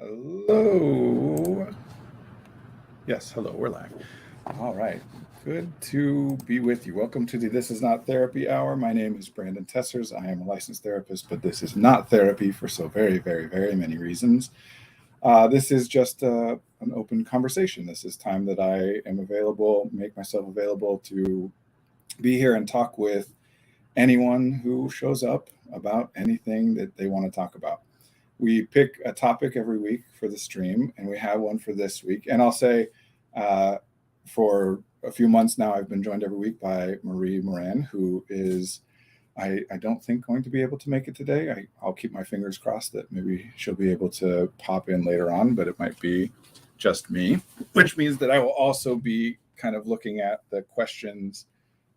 Hello. Yes, hello, we're live. All right. Good to be with you. Welcome to the This Is Not Therapy Hour. My name is Brandon Tessers. I am a licensed therapist, but this is not therapy for so very, very, very many reasons. This is just an open conversation. This is time that I am available, make myself available to be here and talk with anyone who shows up about anything that they want to talk about. We pick a topic every week for the stream, and we have one for this week. And I'll say, uh, for a few months now, I've been joined every week by Marie Moran, who is, I don't think, going to be able to make it today. I'll keep my fingers crossed that maybe she'll be able to pop in later on, but it might be just me, which means that I will also be kind of looking at the questions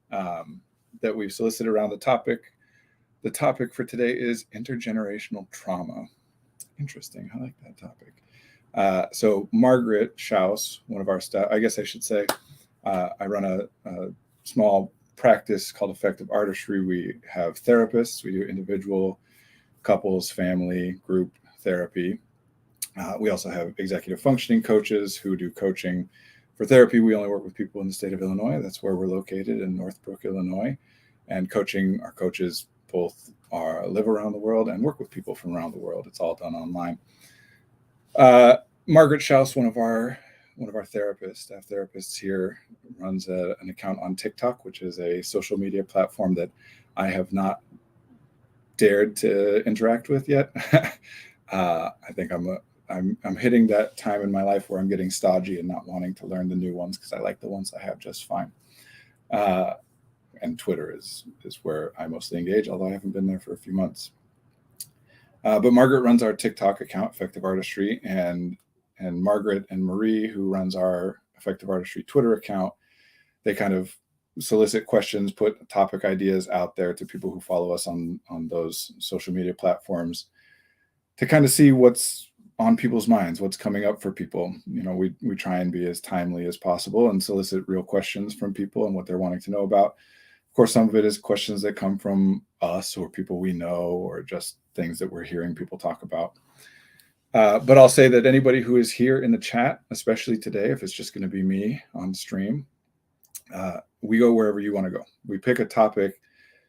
that we've solicited around the topic. The topic for today is intergenerational trauma. Interesting. I like that topic. So Margaret Schaus, one of our staff, I guess I should say, I run a small practice called Effective Artistry. We have therapists. We do individual, couples, family, group therapy. We also have executive functioning coaches who do coaching. For therapy, we only work with people in the state of Illinois. That's where we're located, in Northbrook, Illinois. And coaching, our coaches both live around the world and work with people from around the world. It's all done online. Margaret Schaus, one of our therapists, staff therapists here, runs an account on TikTok, which is a social media platform that I have not dared to interact with yet. I think I'm hitting that time in my life where I'm getting stodgy and not wanting to learn the new ones because I like the ones I have just fine. And Twitter is where I mostly engage, although I haven't been there for a few months. But Margaret runs our TikTok account, Effective Artistry, and Margaret and Marie, who runs our Effective Artistry Twitter account, they kind of solicit questions, put topic ideas out there to people who follow us on those social media platforms to kind of see what's on people's minds, what's coming up for people. You know, we try and be as timely as possible and solicit real questions from people and what they're wanting to know about. Of course, some of it is questions that come from us or people we know or just things that we're hearing people talk about. But I'll say that anybody who is here in the chat, especially today, if it's just going to be me on stream, we go wherever you want to go. We pick a topic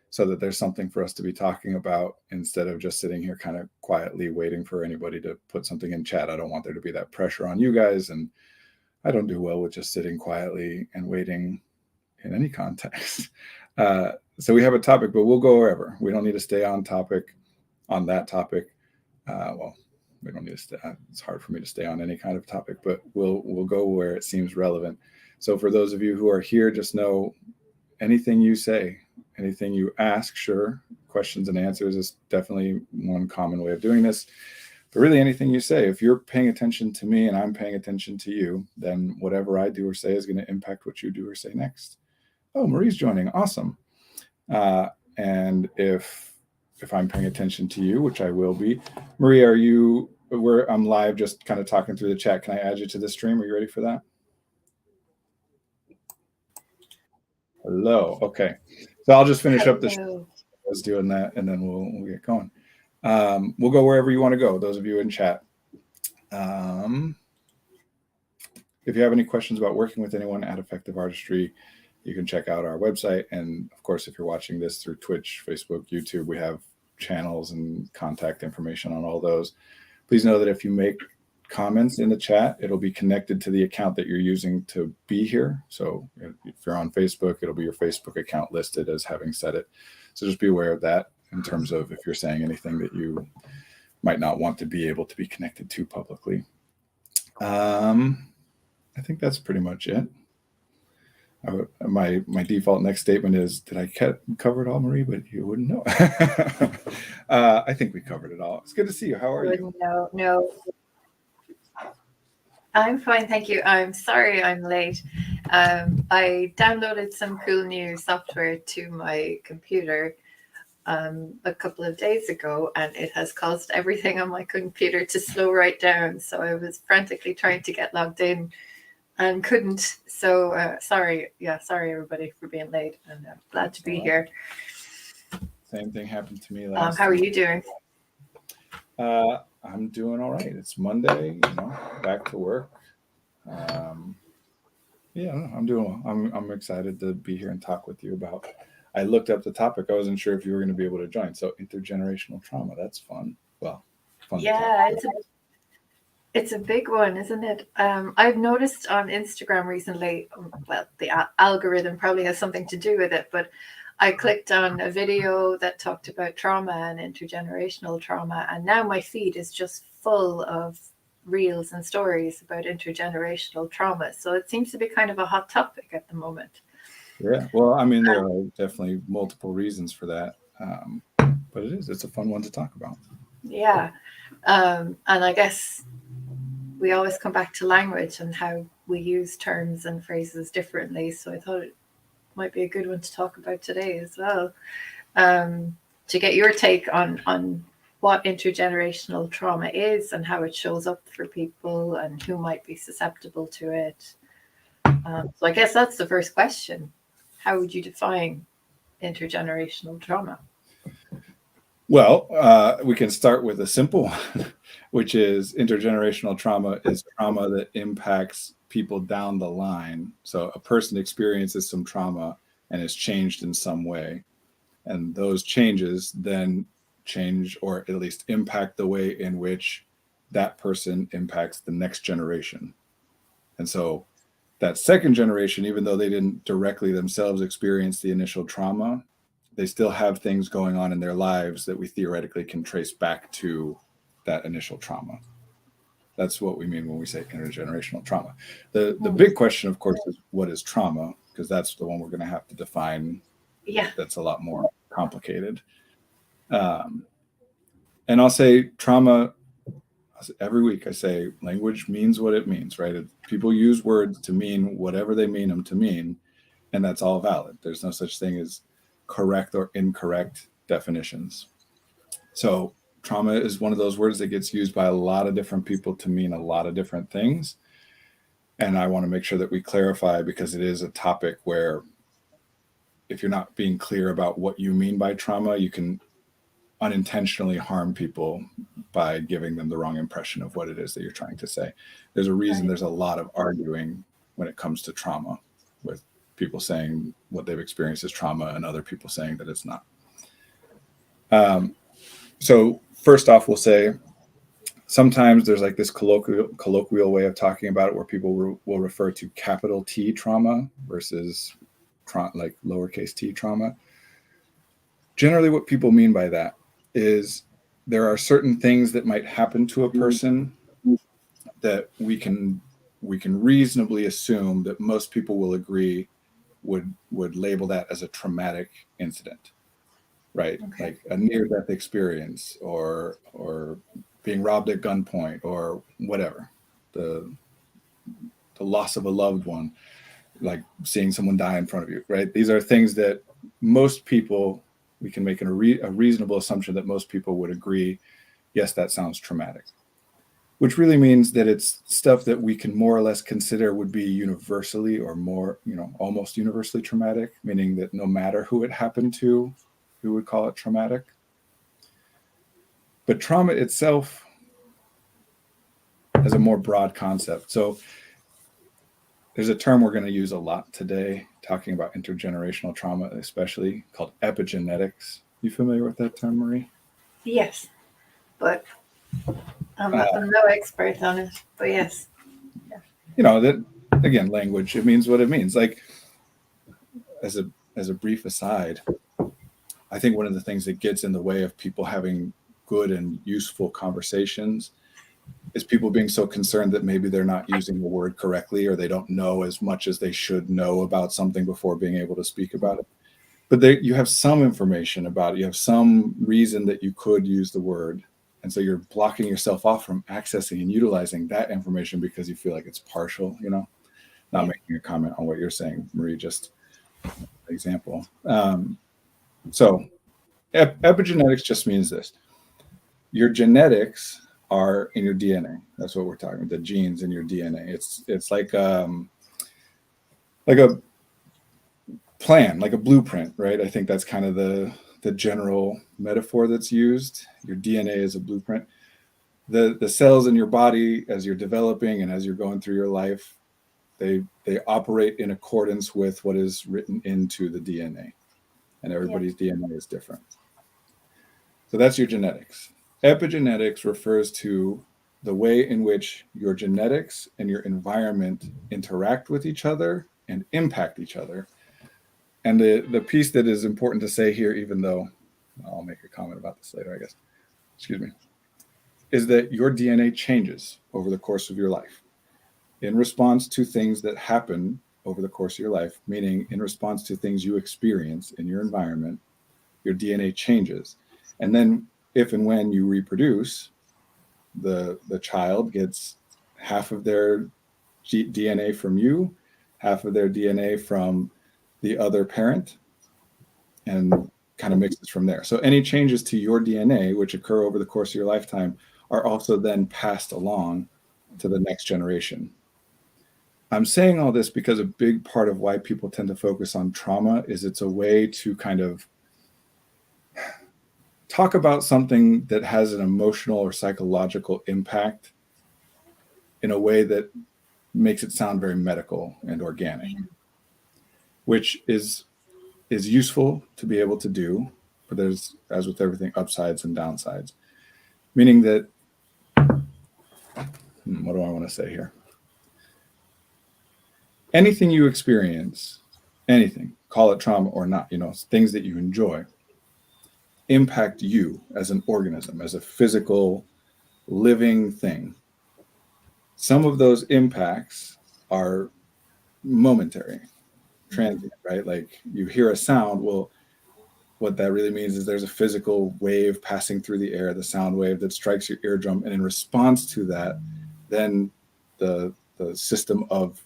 so that there's something for us to be talking about instead of just sitting here kind of quietly waiting for anybody to put something in chat. I don't want there to be that pressure on you guys. And I don't do well with just sitting quietly and waiting in any context. So we have a topic, but we'll go wherever. We don't need to stay on topic, on that topic. Well, we don't need to stay. It's hard for me to stay on any kind of topic, but we'll go where it seems relevant. So for those of you who are here, just know anything you say, anything you ask, sure, questions and answers is definitely one common way of doing this. But really anything you say, if you're paying attention to me and I'm paying attention to you, then whatever I do or say is going to impact what you do or say next. Oh, Marie's joining. Awesome. And if I'm paying attention to you, which I will be, Marie, are you where I'm live, just kind of talking through the chat. Can I add you to the stream? Are you ready for that? Hello. Okay. So I'll just finish up the show. I was doing that and then we'll get going. We'll go wherever you want to go. Those of you in chat. If you have any questions about working with anyone at Effective Artistry, you can check out our website. And of course, if you're watching this through Twitch, Facebook, YouTube, we have channels and contact information on all those. Please know that if you make comments in the chat, it'll be connected to the account that you're using to be here. So if you're on Facebook, it'll be your Facebook account listed as having said it. So just be aware of that in terms of if you're saying anything that you might not want to be able to be connected to publicly. I think that's pretty much it. My default next statement is, did I cover it all, Marie? But you wouldn't know. I think we covered it all. It's good to see you. How are you? No. I'm fine, thank you. I'm sorry I'm late. I downloaded some cool new software to my computer a couple of days ago, and it has caused everything on my computer to slow right down. So I was frantically trying to get logged in and couldn't. So sorry everybody for being late, and I'm glad to be here. Same thing happened to me last How are you doing? I'm doing all right. It's Monday, back to work. Yeah, I'm doing well. I'm excited to be here and talk with you about. I looked up the topic. I wasn't sure if you were going to be able to join. So intergenerational trauma. That's fun. Well, fun to talk Yeah, about. it's a big one, isn't it? I've noticed on Instagram recently, well, the algorithm probably has something to do with it, but I clicked on a video that talked about trauma and intergenerational trauma, and now my feed is just full of reels and stories about intergenerational trauma. So it seems to be kind of a hot topic at the moment. Yeah. Well, I mean, there are definitely multiple reasons for that, but it's a fun one to talk about. Yeah. And I guess we always come back to language and how we use terms and phrases differently. So I thought it might be a good one to talk about today as well. To get your take on what intergenerational trauma is and how it shows up for people and who might be susceptible to it. So I guess that's the first question. How would you define intergenerational trauma? Well, we can start with a simple one, which is intergenerational trauma is trauma that impacts people down the line. So a person experiences some trauma and is changed in some way. And those changes then change or at least impact the way in which that person impacts the next generation. And so that second generation, even though they didn't directly themselves experience the initial trauma, they still have things going on in their lives that we theoretically can trace back to that initial trauma. That's what we mean when we say intergenerational trauma. The big question, of course, is what is trauma? Because that's the one we're going to have to define. Yeah. That's a lot more complicated. And I'll say trauma every week. I say language means what it means, right? People use words to mean whatever they mean them to mean, and that's all valid. There's no such thing as correct or incorrect definitions. So trauma is one of those words that gets used by a lot of different people to mean a lot of different things. And I want to make sure that we clarify, because it is a topic where if you're not being clear about what you mean by trauma, you can unintentionally harm people by giving them the wrong impression of what it is that you're trying to say. There's a reason there's a lot of arguing when it comes to trauma, with people saying what they've experienced as trauma and other people saying that it's not. So first off, we'll say sometimes there's like this colloquial way of talking about it where people will refer to capital T trauma versus like lowercase t trauma. Generally, what people mean by that is there are certain things that might happen to a person that we can reasonably assume that most people will agree would label that as a traumatic incident, right? Okay. Like a near-death experience, or being robbed at gunpoint, or whatever, the loss of a loved one, like seeing someone die in front of you, right? These are things that most people, we can make a reasonable assumption that most people would agree, yes, that sounds traumatic, which really means that it's stuff that we can more or less consider would be universally, or more, almost universally traumatic, meaning that no matter who it happened to, we would call it traumatic. But trauma itself is a more broad concept. So there's a term we're going to use a lot today, talking about intergenerational trauma, especially, called epigenetics. You familiar with that term, Marie? Yes, but I'm no expert on it. But yes. That, again, language, it means what it means. Like, as a brief aside, I think one of the things that gets in the way of people having good and useful conversations is people being so concerned that maybe they're not using the word correctly, or they don't know as much as they should know about something before being able to speak about it. But you have some information about it. You have some reason that you could use the word. And so you're blocking yourself off from accessing and utilizing that information because you feel like it's partial, not making a comment on what you're saying, Marie, just an example. So epigenetics just means this. Your genetics are in your DNA. That's what we're talking about, the genes in your DNA. It's like a plan, like a blueprint, right? I think that's kind of the general metaphor that's used. Your DNA is a blueprint. the cells in your body, as you're developing and as you're going through your life, they operate in accordance with what is written into the DNA, and everybody's DNA is different. So that's your genetics. Epigenetics refers to the way in which your genetics and your environment interact with each other and impact each other. And the piece that is important to say here, even though I'll make a comment about this later, I guess, excuse me, is that your DNA changes over the course of your life in response to things that happen over the course of your life, meaning in response to things you experience in your environment, your DNA changes. And then if and when you reproduce, the child gets half of their DNA from you, half of their DNA from the other parent, and kind of mixes from there. So any changes to your DNA, which occur over the course of your lifetime, are also then passed along to the next generation. I'm saying all this because a big part of why people tend to focus on trauma is it's a way to kind of talk about something that has an emotional or psychological impact in a way that makes it sound very medical and organic, which is useful to be able to do, but there's, as with everything, upsides and downsides. Meaning that, what do I want to say here? Anything you experience, anything, call it trauma or not, things that you enjoy, impact you as an organism, as a physical, living thing. Some of those impacts are momentary, transient, right? Like you hear a sound, well, what that really means is there's a physical wave passing through the air, the sound wave that strikes your eardrum. And in response to that, then the system of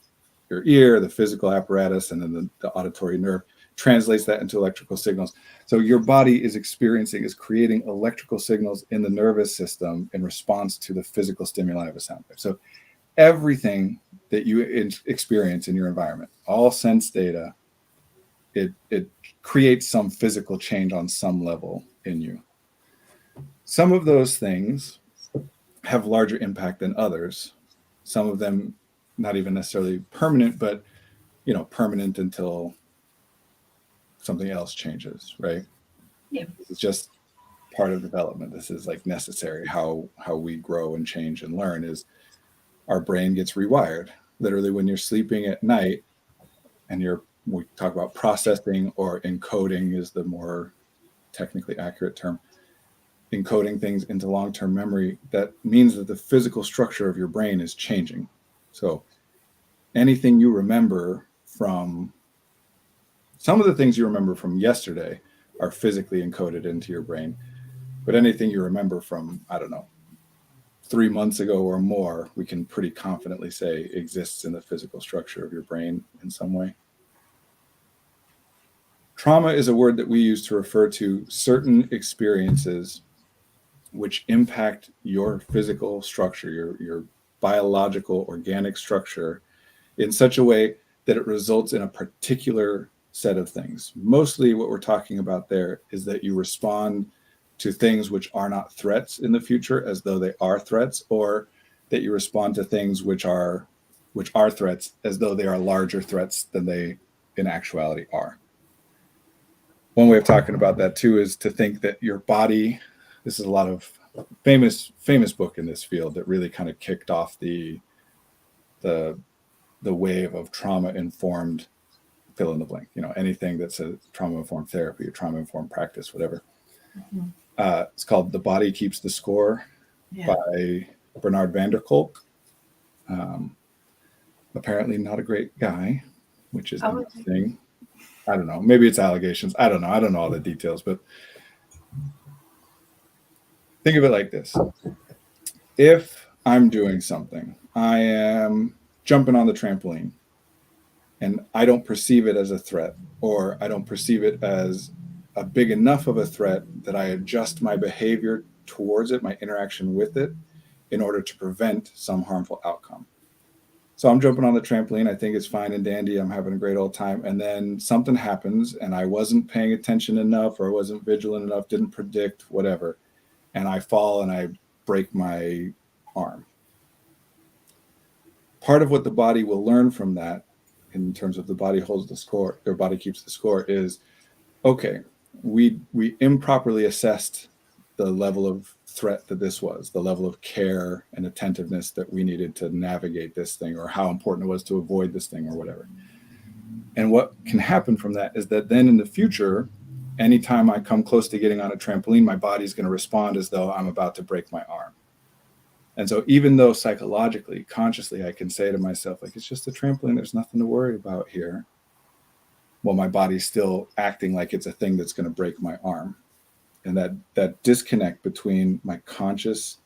your ear, the physical apparatus, and then the auditory nerve translates that into electrical signals. So your body is creating electrical signals in the nervous system in response to the physical stimuli of a sound wave. So everything that you experience in your environment, all sense data, it creates some physical change on some level in you. Some of those things have larger impact than others. Some of them not even necessarily permanent, but permanent until something else changes, right? Yeah. This is just part of development. This is like necessary. How we grow and change and learn is our brain gets rewired. Literally, when you're sleeping at night and we talk about processing, or encoding is the more technically accurate term, encoding things into long-term memory, that means that the physical structure of your brain is changing. So anything you remember from, some of the things you remember from yesterday are physically encoded into your brain, but anything you remember from, 3 months ago or more, we can pretty confidently say exists in the physical structure of your brain in some way. Trauma is a word that we use to refer to certain experiences which impact your physical structure, your biological, organic structure, in such a way that it results in a particular set of things. Mostly what we're talking about there is that you respond to things which are not threats in the future as though they are threats, or that you respond to things which are threats as though they are larger threats than they in actuality are. One way of talking about that too is to think that your body, this is a lot of famous book in this field that really kind of kicked off the wave of trauma-informed fill in the blank, anything that's a trauma-informed therapy or trauma-informed practice, whatever. Mm-hmm. It's called The Body Keeps the Score by Bernard Van Der Kolk. Apparently not a great guy, which is interesting. I don't know. Maybe it's allegations. I don't know. I don't know all the details, but think of it like this. If I'm doing something, I am jumping on the trampoline, and I don't perceive it as a threat, or I don't perceive it as a big enough of a threat that I adjust my behavior towards it, my interaction with it, in order to prevent some harmful outcome. So I'm jumping on the trampoline. I think it's fine and dandy. I'm having a great old time. And then something happens, and I wasn't paying attention enough, or I wasn't vigilant enough, didn't predict, whatever. And I fall and I break my arm. Part of what the body will learn from that, in terms of the body holds the score, their body keeps the score, is, okay, we improperly assessed the level of threat that this was, the level of care and attentiveness that we needed to navigate this thing, or how important it was to avoid this thing, or whatever. And what can happen from that is that then in the future, anytime I come close to getting on a trampoline, my body's going to respond as though I'm about to break my arm. And so even though psychologically, consciously, I can say to myself, like, it's just a trampoline, there's nothing to worry about here, well, my body's still acting like it's a thing that's going to break my arm. And that disconnect between my conscious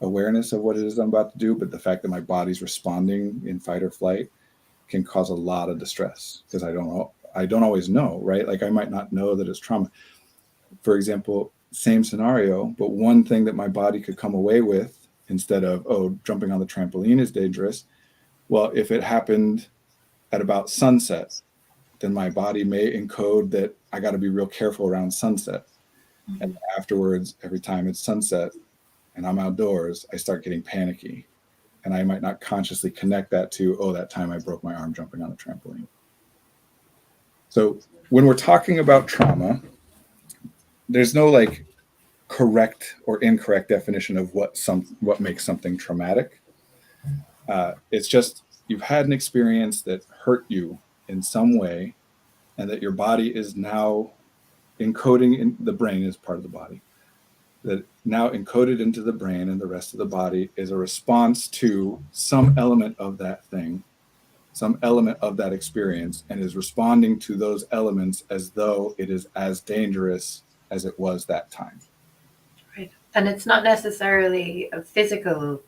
awareness of what it is I'm about to do, but the fact that my body's responding in fight or flight, can cause a lot of distress, because I don't always know, right? Like, I might not know that it's trauma. For example, same scenario, but one thing that my body could come away with, instead of, oh, jumping on the trampoline is dangerous. Well, if it happened at about sunset, then my body may encode that I got to be real careful around sunset. Mm-hmm. And afterwards, every time it's sunset and I'm outdoors, I start getting panicky. And I might not consciously connect that to, oh, that time I broke my arm jumping on a trampoline. So when we're talking about trauma, there's no like correct or incorrect definition of what makes something traumatic. It's just, you've had an experience that hurt you in some way, and that your body is now encoding in the brain as part of the body, that now encoded into the brain and the rest of the body is a response to some element of that thing, some element of that experience, and is responding to those elements as though it is as dangerous as it was that time. Right. And it's not necessarily a physical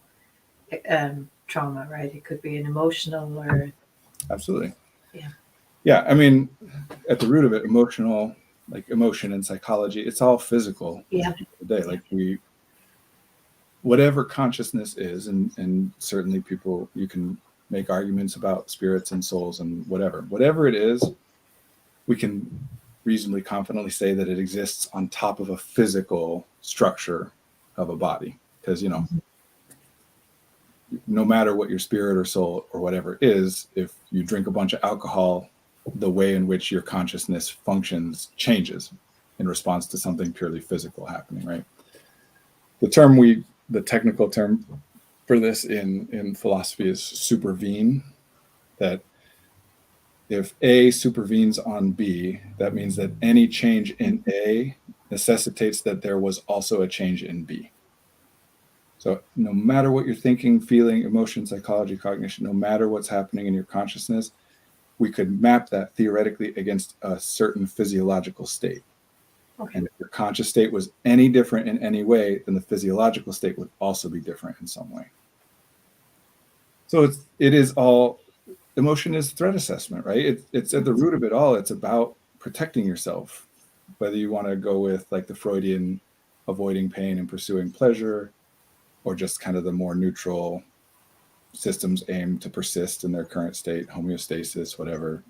trauma, right? It could be an emotional or... Absolutely. Yeah. Yeah. I mean, at the root of it, emotional, like emotion and psychology, it's all physical. Yeah. Today, like whatever consciousness is, and certainly people, you can make arguments about spirits and souls and whatever it is, we can reasonably confidently say that it exists on top of a physical structure of a body. Because, no matter what your spirit or soul or whatever is, if you drink a bunch of alcohol, the way in which your consciousness functions changes in response to something purely physical happening, right? The technical term for this in philosophy is supervene, that if A supervenes on B, that means that any change in A necessitates that there was also a change in B. So no matter what you're thinking, feeling, emotion, psychology, cognition, no matter what's happening in your consciousness, we could map that theoretically against a certain physiological state. Okay. And if your conscious state was any different in any way, then the physiological state would also be different in some way. So it is all, emotion is threat assessment, right? It's at the root of it all. It's about protecting yourself, whether you want to go with like the Freudian avoiding pain and pursuing pleasure, or just kind of the more neutral systems aim to persist in their current state, homeostasis, whatever.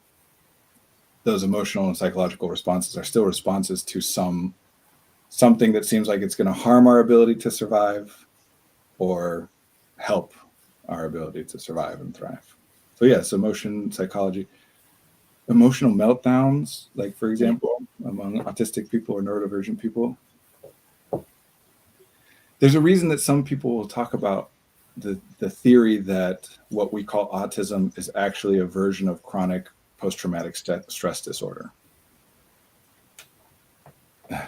Those emotional and psychological responses are still responses to something that seems like it's going to harm our ability to survive or help our ability to survive and thrive. So yes, emotion, psychology, emotional meltdowns, like for example, among autistic people or neurodivergent people. There's a reason that some people will talk about the theory that what we call autism is actually a version of chronic post-traumatic stress disorder.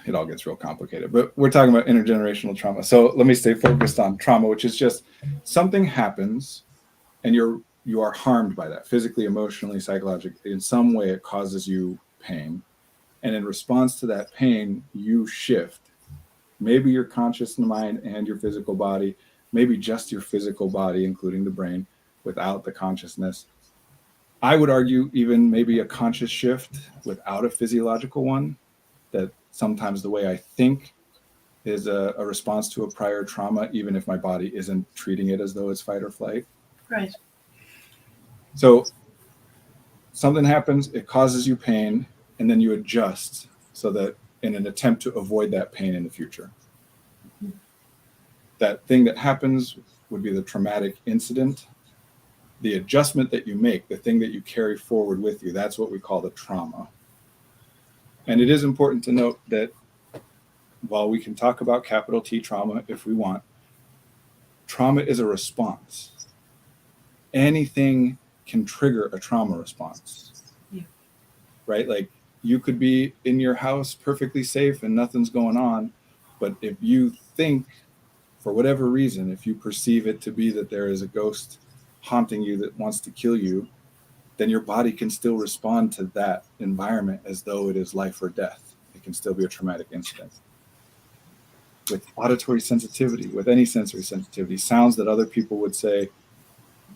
It all gets real complicated, but we're talking about intergenerational trauma. So let me stay focused on trauma, which is just something happens and you are harmed by that physically, emotionally, psychologically. In some way, it causes you pain. And in response to that pain, you shift. Maybe your conscious mind and your physical body, maybe just your physical body, including the brain, without the consciousness. I would argue even maybe a conscious shift without a physiological one, that sometimes the way I think is a response to a prior trauma, even if my body isn't treating it as though it's fight or flight. Right. So something happens, it causes you pain, and then you adjust so that in an attempt to avoid that pain in the future. that thing that happens would be the traumatic incident. The adjustment that you make, the thing that you carry forward with you, that's what we call the trauma. And it is important to note that while we can talk about capital T trauma if we want, trauma is a response. Anything can trigger a trauma response. Yeah. Right? Like you could be in your house perfectly safe and nothing's going on, but if you think, for whatever reason, if you perceive it to be that there is a ghost haunting you that wants to kill you, then your body can still respond to that environment as though it is life or death. It can still be a traumatic incident. With auditory sensitivity, with any sensory sensitivity, sounds that other people would say,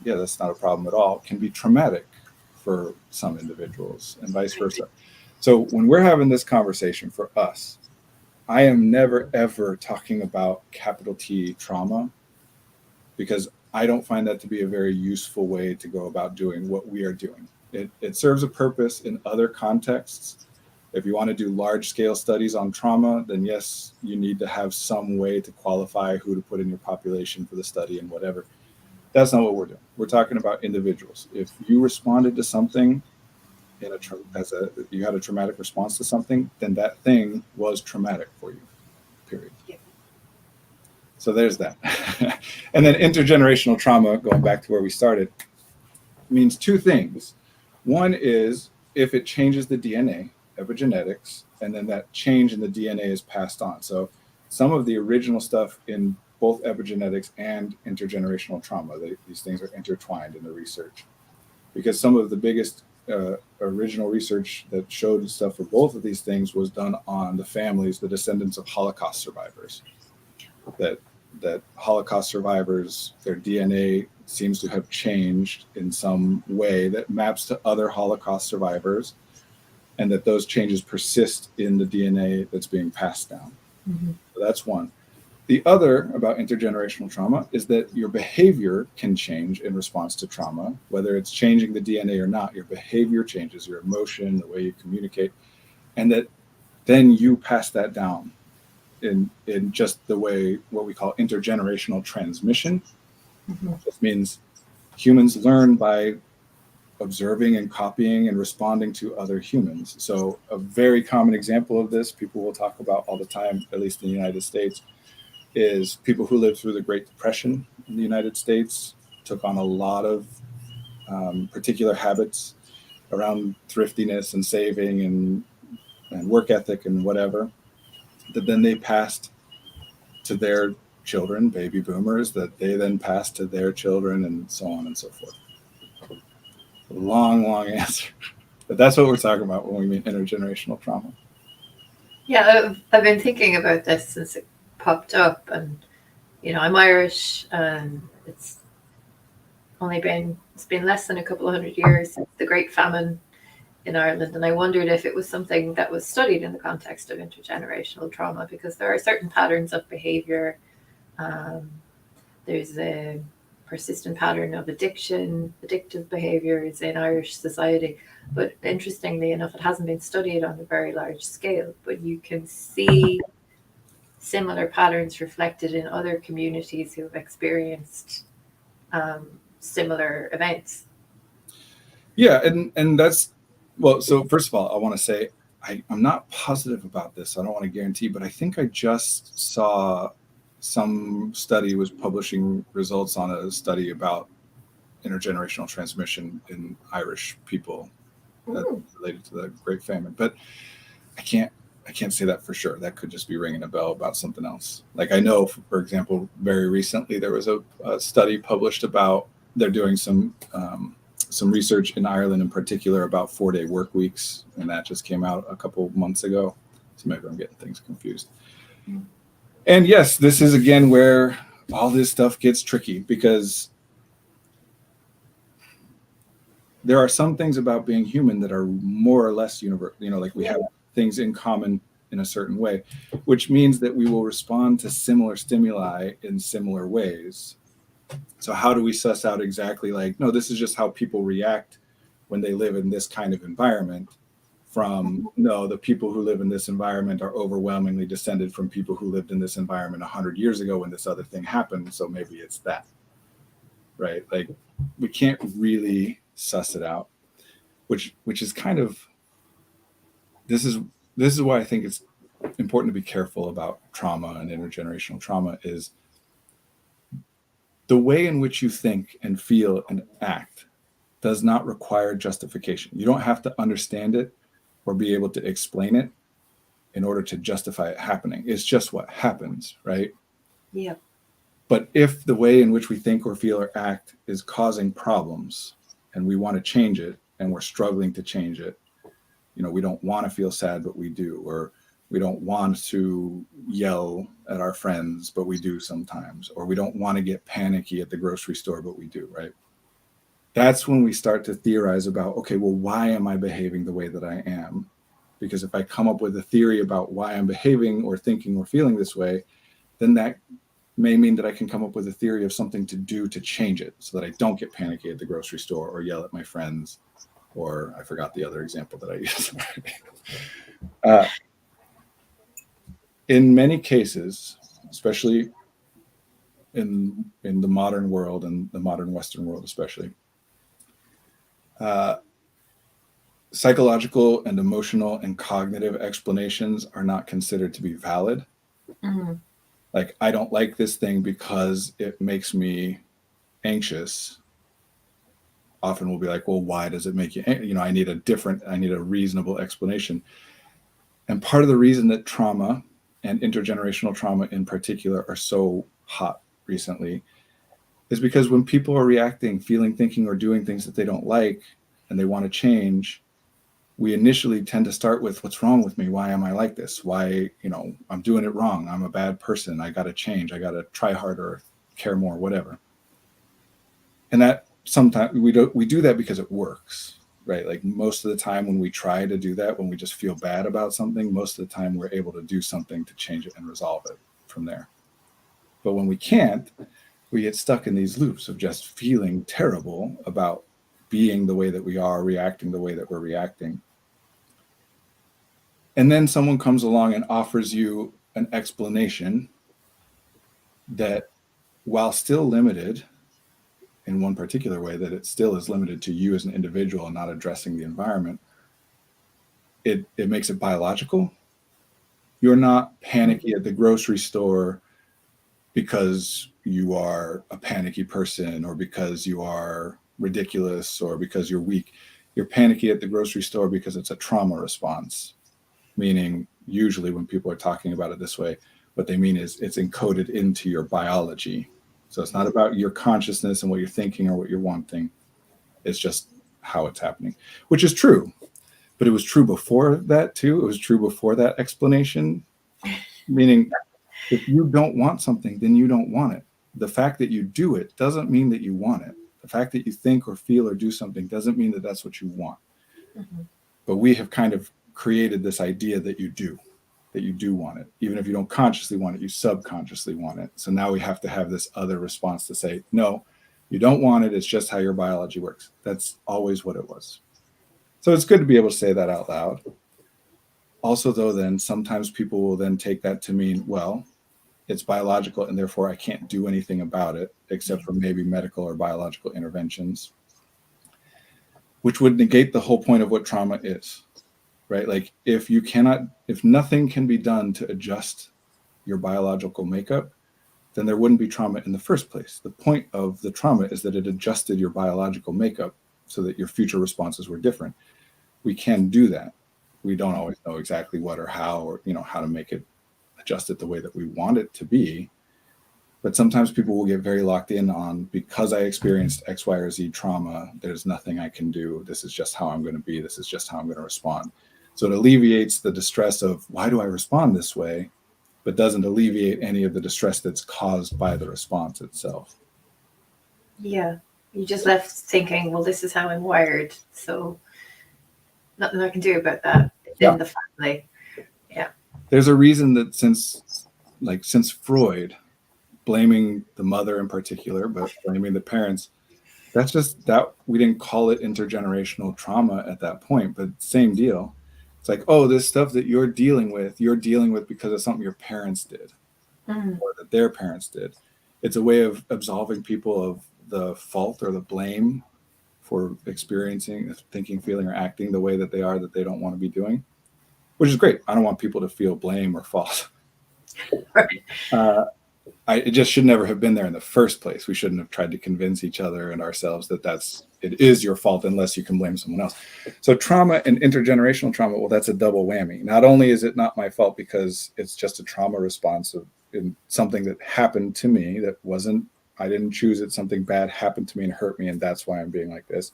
yeah, that's not a problem at all, can be traumatic for some individuals and vice versa. So when we're having this conversation for us, I am never, ever talking about capital T trauma, because I don't find that to be a very useful way to go about doing what we are doing. It serves a purpose in other contexts. If you want to do large scale studies on trauma, then yes, you need to have some way to qualify who to put in your population for the study and whatever. That's not what we're doing. We're talking about individuals. If you responded to something you had a traumatic response to something, then that thing was traumatic for you, period. Yeah. So there's that. And then intergenerational trauma, going back to where we started, means two things. One is if it changes the DNA, epigenetics, and then that change in the DNA is passed on. So some of the original stuff in both epigenetics and intergenerational trauma, these things are intertwined in the research, because some of the biggest original research that showed stuff for both of these things was done on the families, the descendants of Holocaust survivors. That Holocaust survivors, their DNA seems to have changed in some way that maps to other Holocaust survivors, and that those changes persist in the DNA that's being passed down. Mm-hmm. So that's one. The other about intergenerational trauma is that your behavior can change in response to trauma, whether it's changing the DNA or not. Your behavior changes, your emotion, the way you communicate, and that then you pass that down in just the way what we call intergenerational transmission. Mm-hmm. This means humans learn by observing and copying and responding to other humans. So a very common example of this, people will talk about all the time, at least in the United States, is people who lived through the Great Depression in the United States took on a lot of particular habits around thriftiness and saving and work ethic and whatever, that then they passed to their children, baby boomers, that they then passed to their children, and so on and so forth. Long answer. But that's what we're talking about when we mean intergenerational trauma. Yeah, I've been thinking about this since it popped up, and I'm Irish, and it's been less than a couple of hundred years since the Great Famine in Ireland, and I wondered if it was something that was studied in the context of intergenerational trauma, because there are certain patterns of behavior. There's a persistent pattern of addictive behaviors in Irish society, but interestingly enough, it hasn't been studied on a very large scale, but you can see similar patterns reflected in other communities who have experienced similar events. Yeah, and that's, well, so first of all, I want to say I'm not positive about this. I don't want to guarantee, but I think I just saw some study was publishing results on a study about intergenerational transmission in Irish people related to the Great Famine. But I can't say that for sure. That could just be ringing a bell about something else. Like I know, for example, very recently there was a study published about, they're doing some research in Ireland in particular about 4-day work weeks, and that just came out a couple months ago. So maybe I'm getting things confused. Mm. And yes, this is again where all this stuff gets tricky, because there are some things about being human that are more or less universal. Like we have things in common in a certain way, which means that we will respond to similar stimuli in similar ways. So how do we suss out exactly no, this is just how people react when they live in this kind of environment from, no, the people who live in this environment are overwhelmingly descended from people who lived in this environment 100 years ago when this other thing happened, so maybe it's that, right? Like, we can't really suss it out, which is kind of, this is why I think it's important to be careful about trauma and intergenerational trauma. Is the way in which you think and feel and act does not require justification. You don't have to understand it or be able to explain it in order to justify it happening. It's just what happens, right? Yeah. But if the way in which we think or feel or act is causing problems and we want to change it and we're struggling to change it, we don't want to feel sad, but we do, or we don't want to yell at our friends, but we do sometimes, or we don't want to get panicky at the grocery store, but we do, right? That's when we start to theorize about, okay, well, why am I behaving the way that I am? Because if I come up with a theory about why I'm behaving or thinking or feeling this way, then that may mean that I can come up with a theory of something to do to change it so that I don't get panicky at the grocery store or yell at my friends, or I forgot the other example that I used. In many cases, especially in the modern world and the modern Western world especially, psychological and emotional and cognitive explanations are not considered to be valid. Mm-hmm. Like, I don't like this thing because it makes me anxious. Often we'll be like, well, why does it make you, I need a reasonable explanation. And part of the reason that trauma and intergenerational trauma in particular are so hot recently is because when people are reacting, feeling, thinking, or doing things that they don't like and they want to change, we initially tend to start with, what's wrong with me? Why am I like this? Why, I'm doing it wrong. I'm a bad person. I got to change. I got to try harder, care more, whatever. And that sometimes we do that because it works, right? Like, most of the time when we try to do that, when we just feel bad about something, most of the time we're able to do something to change it and resolve it from there. But when we can't, we get stuck in these loops of just feeling terrible about being the way that we are, reacting the way that we're reacting. And then someone comes along and offers you an explanation that, while still limited in one particular way, that it still is limited to you as an individual and not addressing the environment, it makes it biological. You're not panicky at the grocery store because you are a panicky person, or because you are ridiculous, or because you're weak. You're panicky at the grocery store because it's a trauma response. Meaning, usually when people are talking about it this way, what they mean is it's encoded into your biology. So it's not about your consciousness and what you're thinking or what you're wanting. It's just how it's happening, which is true. But it was true before that too. It was true before that explanation. Meaning, if you don't want something, then you don't want it. The fact that you do it doesn't mean that you want it. The fact that you think or feel or do something doesn't mean that that's what you want. Mm-hmm. But we have kind of created this idea that you do want it. Even if you don't consciously want it, you subconsciously want it. So now we have to have this other response to say, no, you don't want it. It's just how your biology works. That's always what it was. So it's good to be able to say that out loud. Also, though, then sometimes people will then take that to mean, well, it's biological and therefore I can't do anything about it except for maybe medical or biological interventions, which would negate the whole point of what trauma is. Right? Like, if nothing can be done to adjust your biological makeup, then there wouldn't be trauma in the first place. The point of the trauma is that it adjusted your biological makeup so that your future responses were different. We can do that. We don't always know exactly what or how, or how to make it adjust it the way that we want it to be. But sometimes people will get very locked in on, because I experienced X, Y, or Z trauma, there's nothing I can do. This is just how I'm going to be. This is just how I'm going to respond. So it alleviates the distress of, why do I respond this way, but doesn't alleviate any of the distress that's caused by the response itself. Yeah. You just left thinking, well, this is how I'm wired, so nothing I can do about that in the family. Yeah. There's a reason that since Freud, blaming the mother in particular, but blaming the parents, that's just that we didn't call it intergenerational trauma at that point, but same deal. It's like, oh, this stuff that you're dealing with because of something your parents did or that their parents did. It's a way of absolving people of the fault or the blame for experiencing, thinking, feeling, or acting the way that they are that they don't want to be doing, which is great. I don't want people to feel blame or fault. Right. It just should never have been there in the first place. We shouldn't have tried to convince each other and ourselves that it is your fault unless you can blame someone else. So trauma and intergenerational trauma, well, that's a double whammy. Not only is it not my fault because it's just a trauma response of something that happened to me that wasn't, I didn't choose it, something bad happened to me and hurt me, and that's why I'm being like this.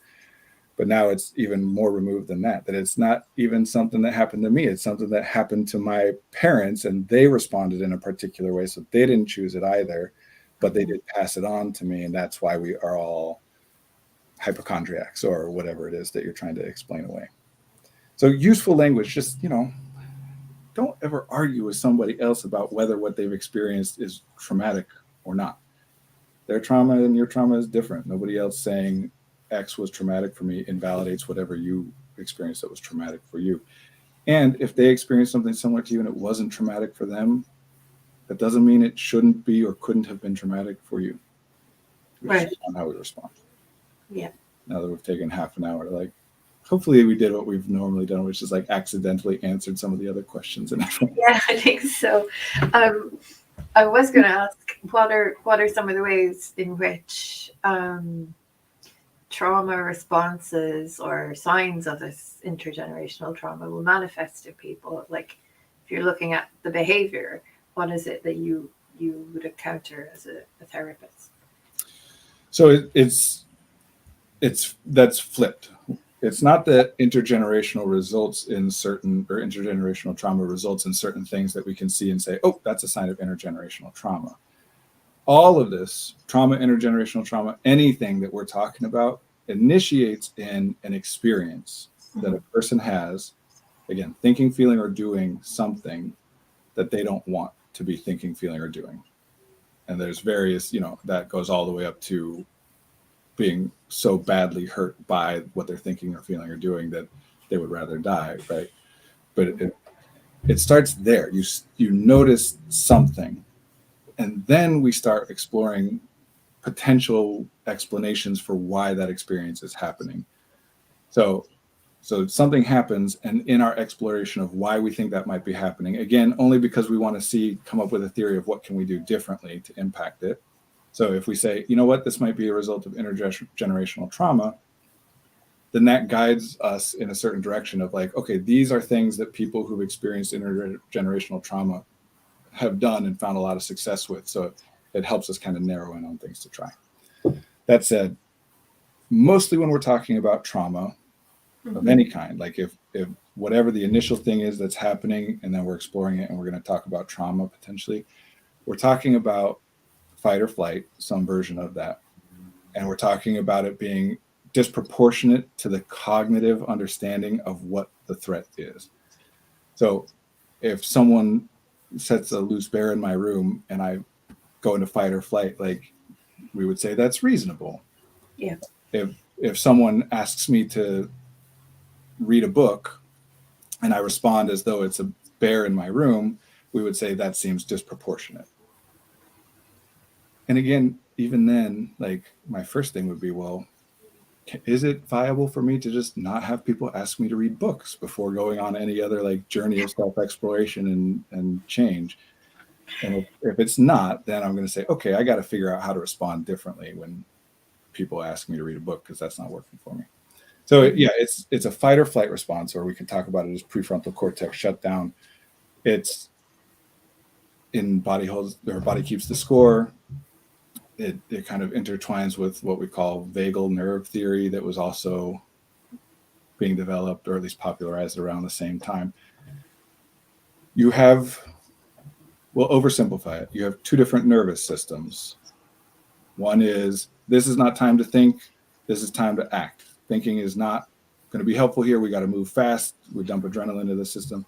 But now it's even more removed than that it's not even something that happened to me. It's something that happened to my parents, and they responded in a particular way. So they didn't choose it either, but they did pass it on to me. And that's why we are all hypochondriacs or whatever it is that you're trying to explain away. So useful language, just, don't ever argue with somebody else about whether what they've experienced is traumatic or not. Their trauma and your trauma is different. Nobody else saying X was traumatic for me invalidates whatever you experienced that was traumatic for you. And if they experienced something similar to you and it wasn't traumatic for them, that doesn't mean it shouldn't be or couldn't have been traumatic for you. Right. On how we respond. Yeah. Now that we've taken half an hour to hopefully we did what we've normally done, which is accidentally answered some of the other questions. Yeah, I think so. I was going to ask, what are some of the ways in which trauma responses or signs of this intergenerational trauma will manifest in people? Like, if you're looking at the behavior, what is it that you would encounter as a therapist? So that's flipped. It's not that intergenerational trauma results in certain things that we can see and say, oh, that's a sign of intergenerational trauma. All of this trauma, intergenerational trauma, anything that we're talking about initiates in an experience that a person has, again, thinking, feeling, or doing something that they don't want to be thinking, feeling, or doing. And there's various, that goes all the way up to being so badly hurt by what they're thinking or feeling or doing that they would rather die, right? But it starts there. You notice something, and then we start exploring potential explanations for why that experience is happening. So something happens, and in our exploration of why we think that might be happening, again, only because we want to come up with a theory of what can we do differently to impact it. So if we say, you know what, this might be a result of intergenerational trauma, then that guides us in a certain direction of okay, these are things that people who've experienced intergenerational trauma have done and found a lot of success with. So it helps us kind of narrow in on things to try. That said, mostly when we're talking about trauma of any kind, if whatever the initial thing is that's happening, and then we're exploring it and we're going to talk about trauma potentially, we're talking about fight or flight, some version of that. And we're talking about it being disproportionate to the cognitive understanding of what the threat is. So if someone sets a loose bear in my room and I go into fight or flight, we would say that's reasonable. Yeah. If someone asks me to read a book and I respond as though it's a bear in my room, we would say that seems disproportionate. And again, even then, my first thing would be, well, is it viable for me to just not have people ask me to read books before going on any other journey of self-exploration and change? And if it's not, then I'm going to say, okay, I got to figure out how to respond differently when people ask me to read a book, because that's not working for me. So yeah, it's a fight or flight response, or we can talk about it as prefrontal cortex shutdown. It's in body holds, or body keeps the score. It kind of intertwines with what we call vagal nerve theory that was also being developed, or at least popularized around the same time. You have, we'll oversimplify it. You have two different nervous systems. One is, this is not time to think, this is time to act. Thinking is not going to be helpful here. We got to move fast. We dump adrenaline into the system.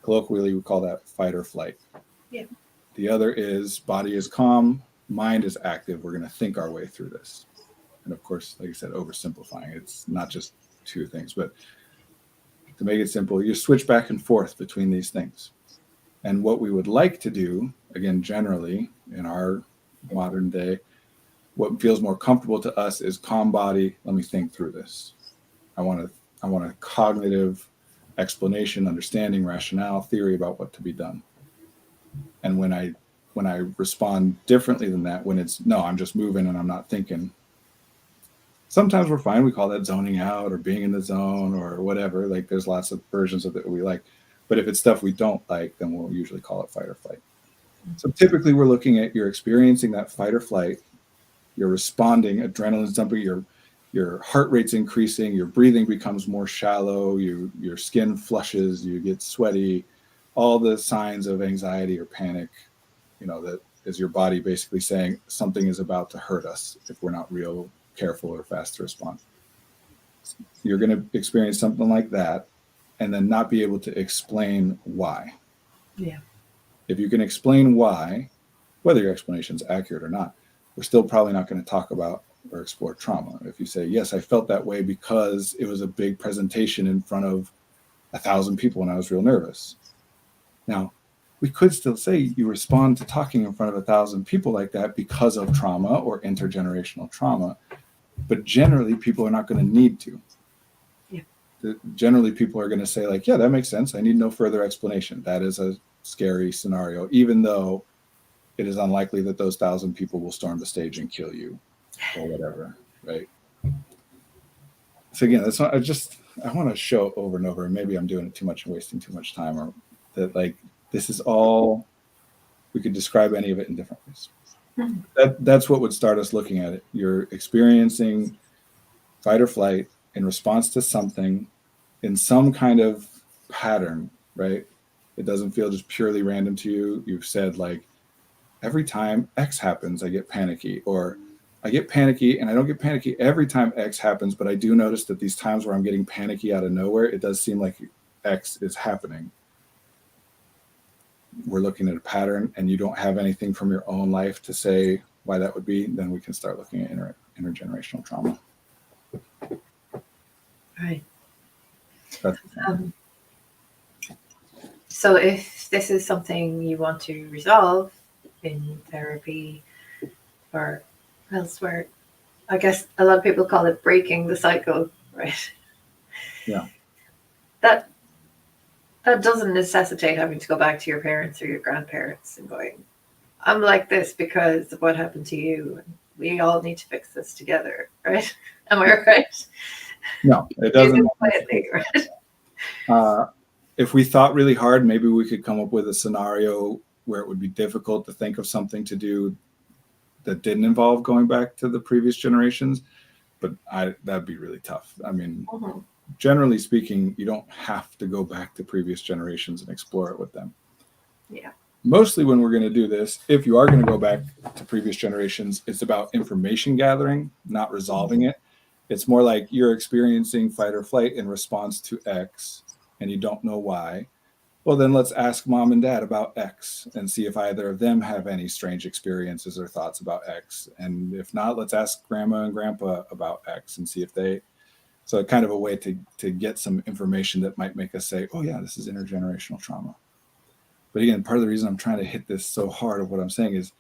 Colloquially, we call that fight or flight. Yeah. The other is, body is calm, mind is active. We're going to think our way through this. And of course, like I said, oversimplifying. It's not just two things, but to make it simple, you switch back and forth between these things. And what we would like to do, again, generally in our modern day, what feels more comfortable to us is calm body. Let me think through this. I want a cognitive explanation, understanding, rationale, theory about what to be done. And when I respond differently than that, when it's no, I'm just moving and I'm not thinking. Sometimes we're fine. We call that zoning out or being in the zone or whatever. Like there's lots of versions of it we like. But if it's stuff we don't like, then we'll usually call it fight or flight. So typically we're looking at you're experiencing that fight or flight. You're responding, adrenaline's dumping, your heart rate's increasing, your breathing becomes more shallow, your skin flushes, you get sweaty, all the signs of anxiety or panic, that is your body basically saying something is about to hurt us if we're not real careful or fast to respond. You're going to experience something like that and then not be able to explain why. Yeah. If you can explain why, whether your explanation is accurate or not, we're still probably not going to talk about or explore trauma. If you say, yes, I felt that way because it was a big presentation in front of 1,000 people when I was real nervous. Now, we could still say you respond to talking in front of 1,000 people like that because of trauma or intergenerational trauma, but generally people are not going to need to. Yeah. Generally people are going to say like, yeah, that makes sense. I need no further explanation. That is a scary scenario, even though it is unlikely that those 1,000 people will storm the stage and kill you or whatever, right? So again, that's not, I want to show over and over, and maybe I'm doing it too much and wasting too much time, or that like, this is all, we could describe any of it in different ways. That's what would start us looking at it. You're experiencing fight or flight in response to something in some kind of pattern, right? It doesn't feel just purely random to you. You've said like, every time X happens, I get panicky, or I get panicky and I don't get panicky every time X happens, but I do notice that these times where I'm getting panicky out of nowhere, it does seem like X is happening. We're looking at a pattern and you don't have anything from your own life to say why that would be, then we can start looking at intergenerational trauma. Right. So if this is something you want to resolve in therapy or elsewhere, I guess a lot of people call it breaking the cycle, right? Yeah. That doesn't necessitate having to go back to your parents or your grandparents and going, I'm like this because of what happened to you. And we all need to fix this together, right? Am I right? No, it doesn't. Quietly, right? If we thought really hard, maybe we could come up with a scenario where it would be difficult to think of something to do that didn't involve going back to the previous generations, but that'd be really tough. I mean, generally speaking, you don't have to go back to previous generations and explore it with them. Yeah. Mostly when we're going to do this, if you are going to go back to previous generations, it's about information gathering, not resolving it. It's more like you're experiencing fight or flight in response to X and you don't know why. Well, then let's ask mom and dad about X and see if either of them have any strange experiences or thoughts about X. And if not, let's ask grandma and grandpa about X and see if they, so kind of a way to get some information that might make us say, oh yeah, this is intergenerational trauma. But again, part of the reason I'm trying to hit this so hard of what I'm saying is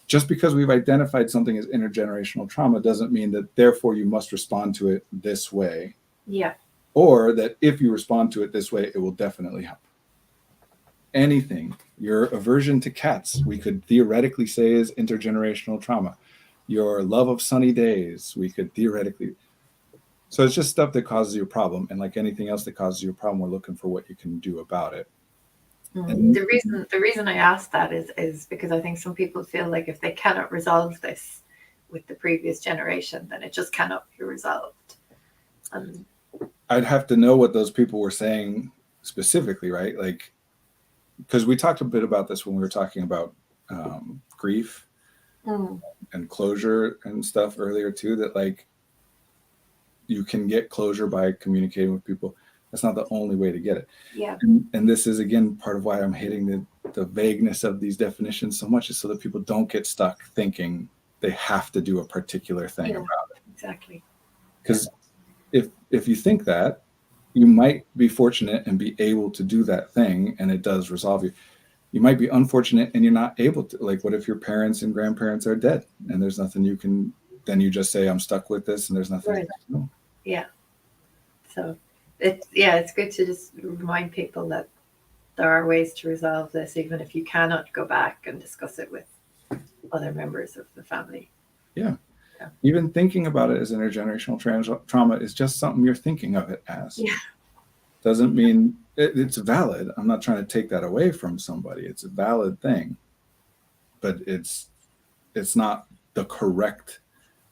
just because we've identified something as intergenerational trauma doesn't mean that therefore you must respond to it this way. Yeah. Or that if you respond to it this way, it will definitely help. Anything, your aversion to cats, we could theoretically say is intergenerational trauma. Your love of sunny days, we could theoretically. So it's just stuff that causes you a problem. And like anything else that causes you a problem, we're looking for what you can do about it. The reason I asked that is because I think some people feel like if they cannot resolve this with the previous generation, then it just cannot be resolved. I'd have to know what those people were saying specifically, right? Like, because we talked a bit about this when we were talking about grief and closure and stuff earlier too, that like you can get closure by communicating with people. That's not the only way to get it. Yeah. And this is, again, part of why I'm hitting the vagueness of these definitions so much, is so that people don't get stuck thinking they have to do a particular thing about it. Exactly. Because if you think that, you might be fortunate and be able to do that thing, and it does resolve you. You might be unfortunate and you're not able to. Like, what if your parents and grandparents are dead and there's nothing you can, then you just say, I'm stuck with this and there's nothing. Right. Yeah. So it's good to just remind people that there are ways to resolve this, even if you cannot go back and discuss it with other members of the family. Yeah. Even thinking about it as intergenerational trauma is just something you're thinking of it as. Yeah. Doesn't mean it's valid. I'm not trying to take that away from somebody. It's a valid thing, but it's not the correct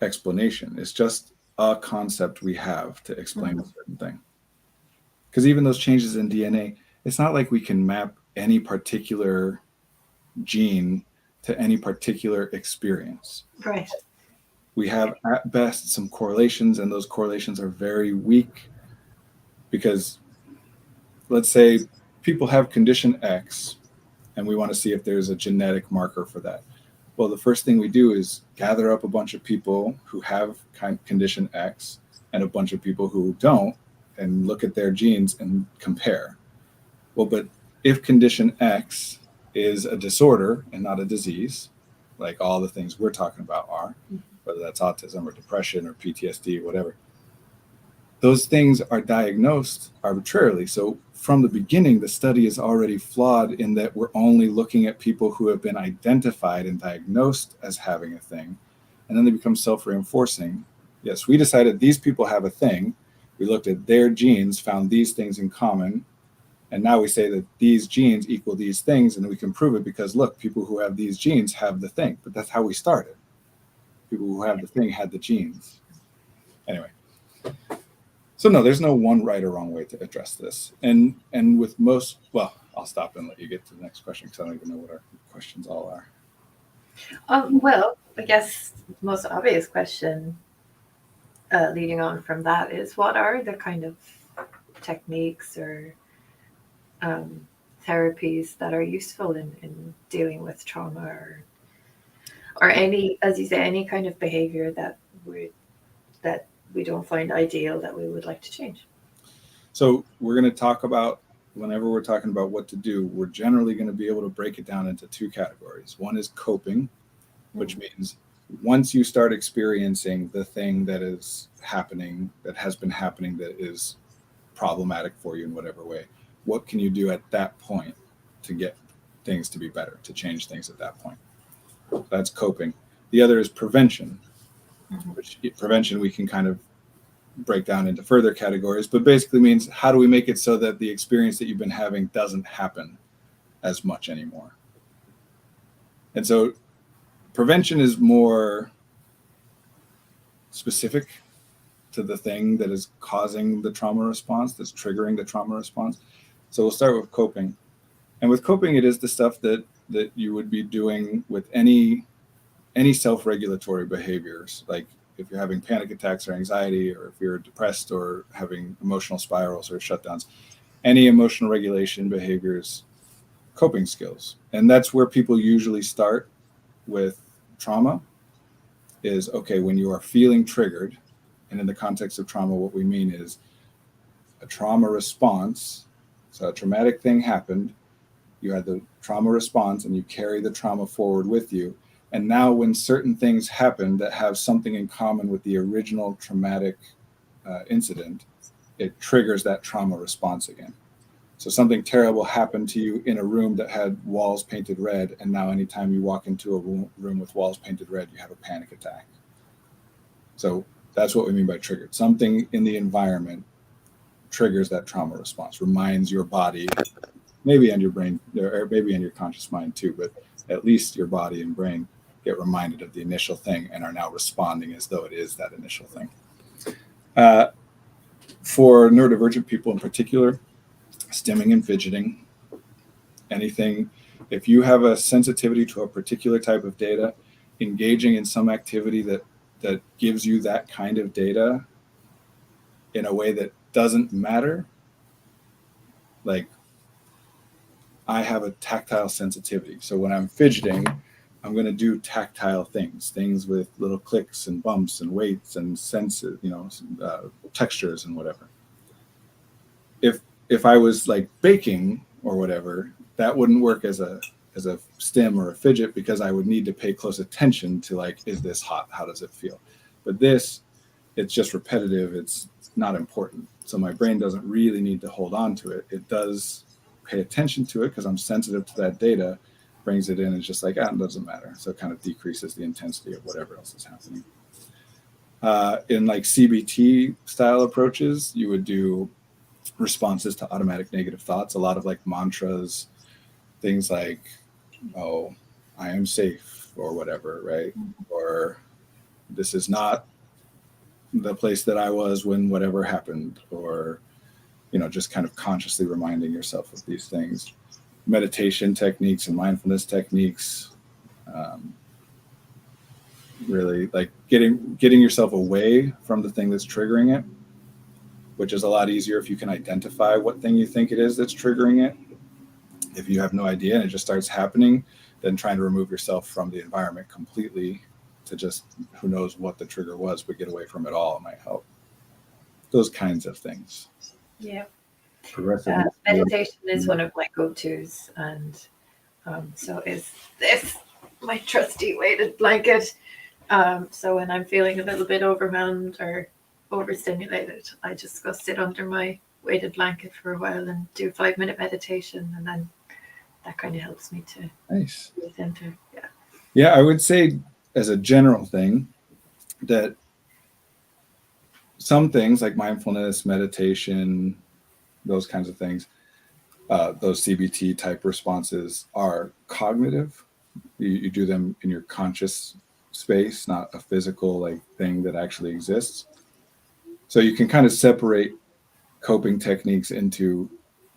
explanation. It's just a concept we have to explain a certain thing. Because even those changes in DNA, it's not like we can map any particular gene to any particular experience. Right. We have at best some correlations, and those correlations are very weak because, let's say people have condition X and we want to see if there's a genetic marker for that. Well, the first thing we do is gather up a bunch of people who have condition X and a bunch of people who don't, and look at their genes and compare. Well, but if condition X is a disorder and not a disease, like all the things we're talking about are, whether that's autism or depression or PTSD, whatever, those things are diagnosed arbitrarily. So from the beginning, the study is already flawed in that we're only looking at people who have been identified and diagnosed as having a thing, and then they become self-reinforcing. Yes, we decided these people have a thing. We looked at their genes, found these things in common, and now we say that these genes equal these things, and we can prove it because, look, people who have these genes have the thing. But that's how we started. People who have the thing had the genes. Anyway. So no, there's no one right or wrong way to address this. And with most, well, I'll stop and let you get to the next question because I don't even know what our questions all are. Well, I guess the most obvious question leading on from that is, what are the kind of techniques or therapies that are useful in dealing with trauma, or any, as you say, any kind of behavior that we don't find ideal that we would like to change? So we're going to talk about, whenever we're talking about what to do, we're generally going to be able to break it down into two categories. One is coping, which means once you start experiencing the thing that is happening, that has been happening, that is problematic for you in whatever way, what can you do at that point to get things to be better, to change things at that point? That's coping. The other is prevention, which prevention we can kind of break down into further categories, but basically means, how do we make it so that the experience that you've been having doesn't happen as much anymore? And so prevention is more specific to the thing that is causing the trauma response, that's triggering the trauma response. So we'll start with coping. And with coping, it is the stuff that you would be doing with any self-regulatory behaviors, like if you're having panic attacks or anxiety, or if you're depressed or having emotional spirals or shutdowns, any emotional regulation behaviors, coping skills. And that's where people usually start with trauma is, okay, when you are feeling triggered, and in the context of trauma, what we mean is a trauma response. So a traumatic thing happened, you had the trauma response, and you carry the trauma forward with you. And now when certain things happen that have something in common with the original traumatic incident, it triggers that trauma response again. So something terrible happened to you in a room that had walls painted red, and now anytime you walk into a room with walls painted red, you have a panic attack. So that's what we mean by triggered. Something in the environment triggers that trauma response, reminds your body, maybe and your brain, or maybe in your conscious mind too, but at least your body and brain get reminded of the initial thing and are now responding as though it is that initial thing. For neurodivergent people in particular, stimming and fidgeting, anything, if you have a sensitivity to a particular type of data, engaging in some activity that gives you that kind of data in a way that doesn't matter. Like, I have a tactile sensitivity. So when I'm fidgeting, I'm going to do tactile things with little clicks and bumps and weights and senses, textures and whatever. if I was like baking or whatever, that wouldn't work as a stim or a fidget, because I would need to pay close attention to like, is this hot? How does it feel? But this, it's just repetitive. It's not important. So my brain doesn't really need to hold on to it. It does pay attention to it because I'm sensitive to that data, brings it in, and it's just like, it doesn't matter. So it kind of decreases the intensity of whatever else is happening. In like CBT style approaches, you would do responses to automatic negative thoughts, a lot of like mantras, things like, oh, I am safe, or whatever, right? Or this is not the place that I was when whatever happened, or, just kind of consciously reminding yourself of these things. Meditation techniques and mindfulness techniques, really like getting yourself away from the thing that's triggering it, which is a lot easier if you can identify what thing you think it is that's triggering it. If you have no idea and it just starts happening, then trying to remove yourself from the environment completely to just, who knows what the trigger was, but get away from it all might help. Those kinds of things. Yeah. Progressive meditation is one of my go-tos, and so is this, my trusty weighted blanket. So when I'm feeling a little bit overwhelmed or overstimulated, I just go sit under my weighted blanket for a while and do 5-minute meditation, and then that kind of helps me to nice. Center. Yeah, I would say as a general thing that some things like mindfulness, meditation, those kinds of things, those CBT type responses are cognitive. You do them in your conscious space, not a physical like thing that actually exists. So you can kind of separate coping techniques into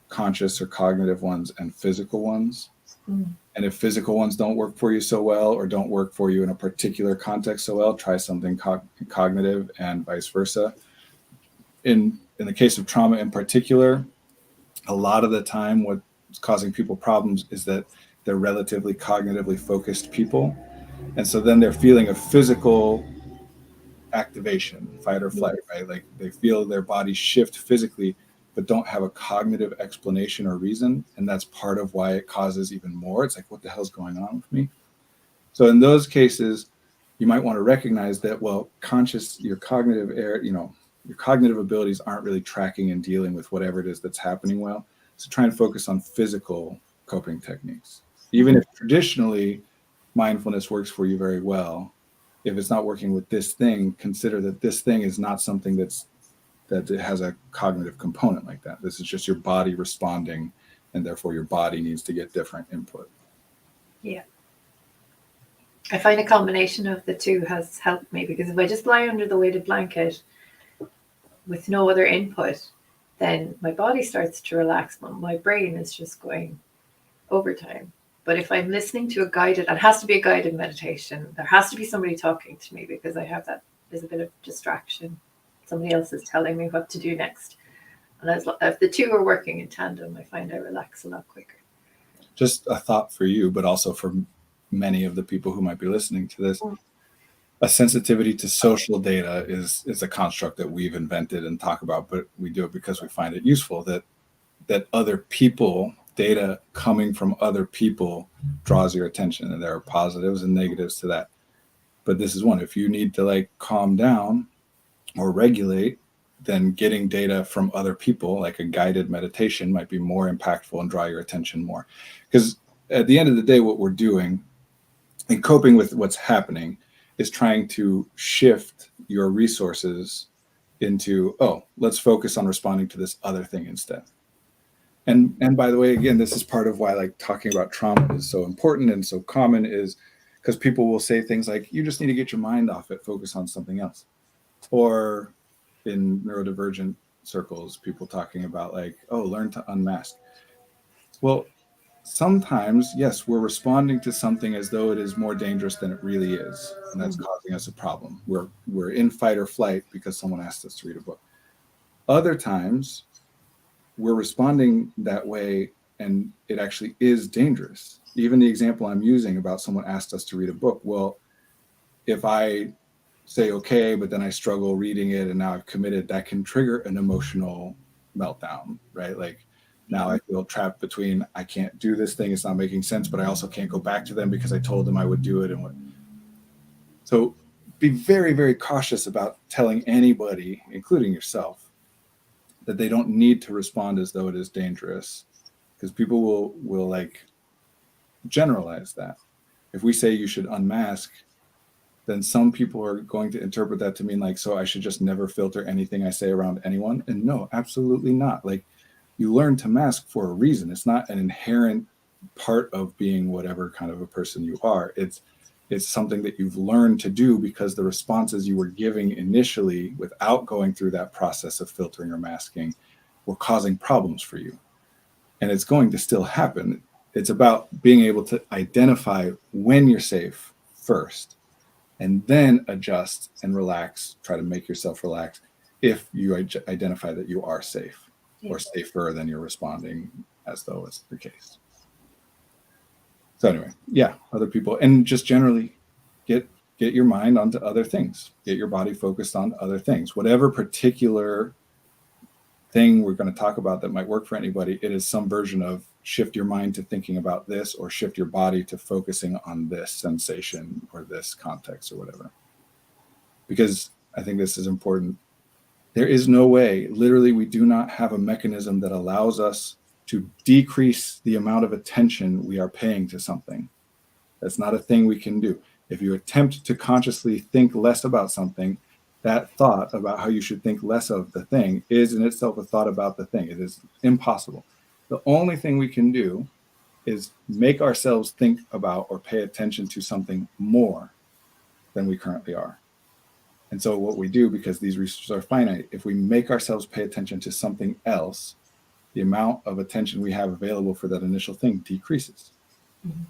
conscious or cognitive ones and physical ones. And if physical ones don't work for you so well, or don't work for you in a particular context so well, try something cognitive, and vice versa. In the case of trauma in particular, a lot of the time what's causing people problems is that they're relatively cognitively focused people. And so then they're feeling a physical activation, fight or flight, right? Like they feel their body shift physically, but don't have a cognitive explanation or reason. And that's part of why it causes even more. It's like, what the hell's going on with me? So in those cases, you might want to recognize that, well, your cognitive your cognitive abilities aren't really tracking and dealing with whatever it is that's happening well. So try and focus on physical coping techniques. Even if traditionally mindfulness works for you very well, if it's not working with this thing, consider that this thing is not something that it has a cognitive component like that. This is just your body responding, and therefore your body needs to get different input. Yeah. I find a combination of the two has helped me, because if I just lie under the weighted blanket with no other input, then my body starts to relax, but my brain is just going overtime. But if I'm listening to it has to be a guided meditation. There has to be somebody talking to me, because I have there's a bit of distraction. Somebody else is telling me what to do next. And if the two are working in tandem, I find I relax a lot quicker. Just a thought for you, but also for many of the people who might be listening to this. A sensitivity to social data is a construct that we've invented and talk about, but we do it because we find it useful, that other people, data coming from other people draws your attention, and there are positives and negatives to that. But this is one. If you need to like calm down or regulate, then getting data from other people, like a guided meditation, might be more impactful and draw your attention more. Because at the end of the day, what we're doing and coping with what's happening is trying to shift your resources into, let's focus on responding to this other thing instead. And by the way, again, this is part of why like talking about trauma is so important and so common, is because people will say things like, you just need to get your mind off it, focus on something else. Or in neurodivergent circles, people talking about like, learn to unmask. Well, sometimes, yes, we're responding to something as though it is more dangerous than it really is, and that's causing us a problem. We're in fight or flight because someone asked us to read a book. Other times, we're responding that way, and it actually is dangerous. Even the example I'm using about someone asked us to read a book. Well, if I say okay, but then I struggle reading it, and now I've committed, that can trigger an emotional meltdown, right? Like now I feel trapped between, I can't do this thing, it's not making sense, but I also can't go back to them because I told them I would do it. And what? So be very, very cautious about telling anybody, including yourself, that they don't need to respond as though it is dangerous, because people will like generalize that. If we say you should unmask, then some people are going to interpret that to mean like, so I should just never filter anything I say around anyone. And no, absolutely not. Like, you learn to mask for a reason. It's not an inherent part of being whatever kind of a person you are. It's something that you've learned to do because the responses you were giving initially without going through that process of filtering or masking were causing problems for you. And it's going to still happen. It's about being able to identify when you're safe first, and then adjust and relax, try to make yourself relax if you identify that you are safe or safer than you're responding as though it's the case. So anyway, yeah, other people, and just generally get your mind onto other things, get your body focused on other things, whatever particular thing we're going to talk about that might work for anybody. It is some version of shift your mind to thinking about this, or shift your body to focusing on this sensation or this context or whatever. Because I think this is important. There is no way, literally, we do not have a mechanism that allows us to decrease the amount of attention we are paying to something. That's not a thing we can do. If you attempt to consciously think less about something, that thought about how you should think less of the thing is in itself a thought about the thing. It is impossible. The only thing we can do is make ourselves think about or pay attention to something more than we currently are. And so what we do, because these resources are finite, if we make ourselves pay attention to something else, the amount of attention we have available for that initial thing decreases. Mm-hmm.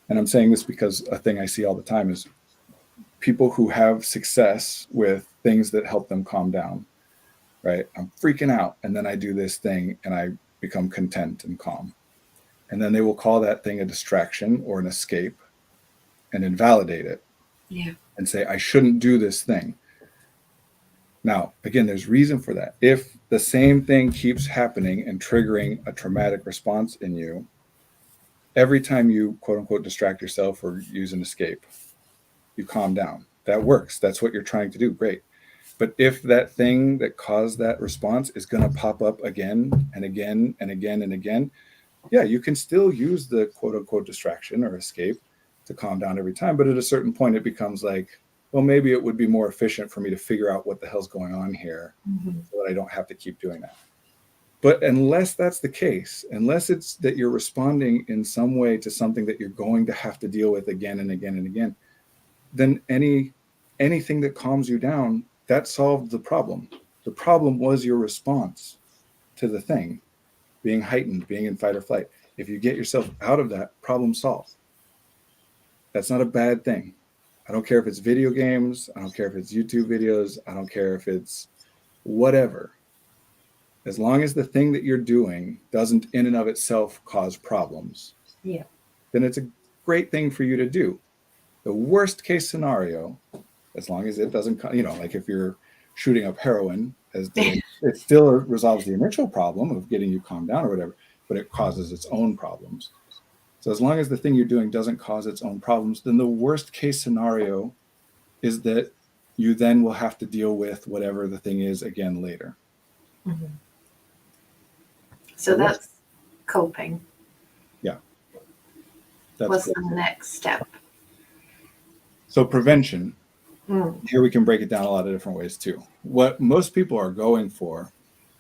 And I'm saying this because a thing I see all the time is people who have success with things that help them calm down, right? I'm freaking out, and then I do this thing and I become content and calm. And then they will call that thing a distraction or an escape and invalidate it. Yeah. And say, I shouldn't do this thing. Now, again, there's reason for that. If the same thing keeps happening and triggering a traumatic response in you, every time you quote unquote distract yourself or use an escape, you calm down. That works. That's what you're trying to do. Great. But if that thing that caused that response is going to pop up again and again and again and again, yeah, you can still use the quote unquote distraction or escape to calm down every time. But at a certain point, it becomes like, well, maybe it would be more efficient for me to figure out what the hell's going on here, so that I don't have to keep doing that. But unless that's the case, unless it's that you're responding in some way to something that you're going to have to deal with again and again and again, then anything that calms you down, that solved the problem. The problem was your response to the thing being heightened, being in fight or flight. If you get yourself out of that, problem solved. That's not a bad thing. I don't care if it's video games. I don't care if it's YouTube videos. I don't care if it's whatever. As long as the thing that you're doing doesn't in and of itself cause problems, yeah, then it's a great thing for you to do. The worst case scenario, as long as it doesn't, like if you're shooting up heroin, it still resolves the initial problem of getting you calmed down or whatever, but it causes its own problems. So as long as the thing you're doing doesn't cause its own problems, then the worst case scenario is that you then will have to deal with whatever the thing is again later. Mm-hmm. So that's coping. Yeah. What's the next step? So prevention, here we can break it down a lot of different ways too. What most people are going for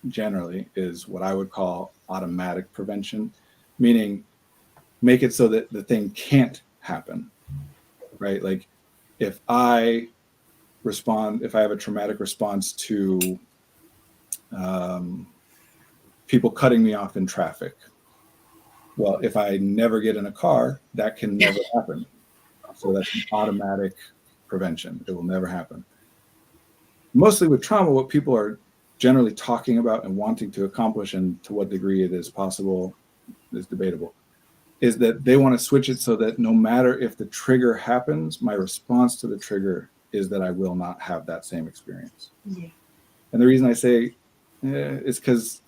generally is what I would call automatic prevention, meaning make it so that the thing can't happen, right? Like if I have a traumatic response to people cutting me off in traffic, well, if I never get in a car, that can never happen. So that's an automatic prevention. It will never happen. Mostly with trauma, what people are generally talking about and wanting to accomplish, and to what degree it is possible is debatable, is that they want to switch it so that no matter if the trigger happens, my response to the trigger is that I will not have that same experience. Yeah. And the reason I say It's because,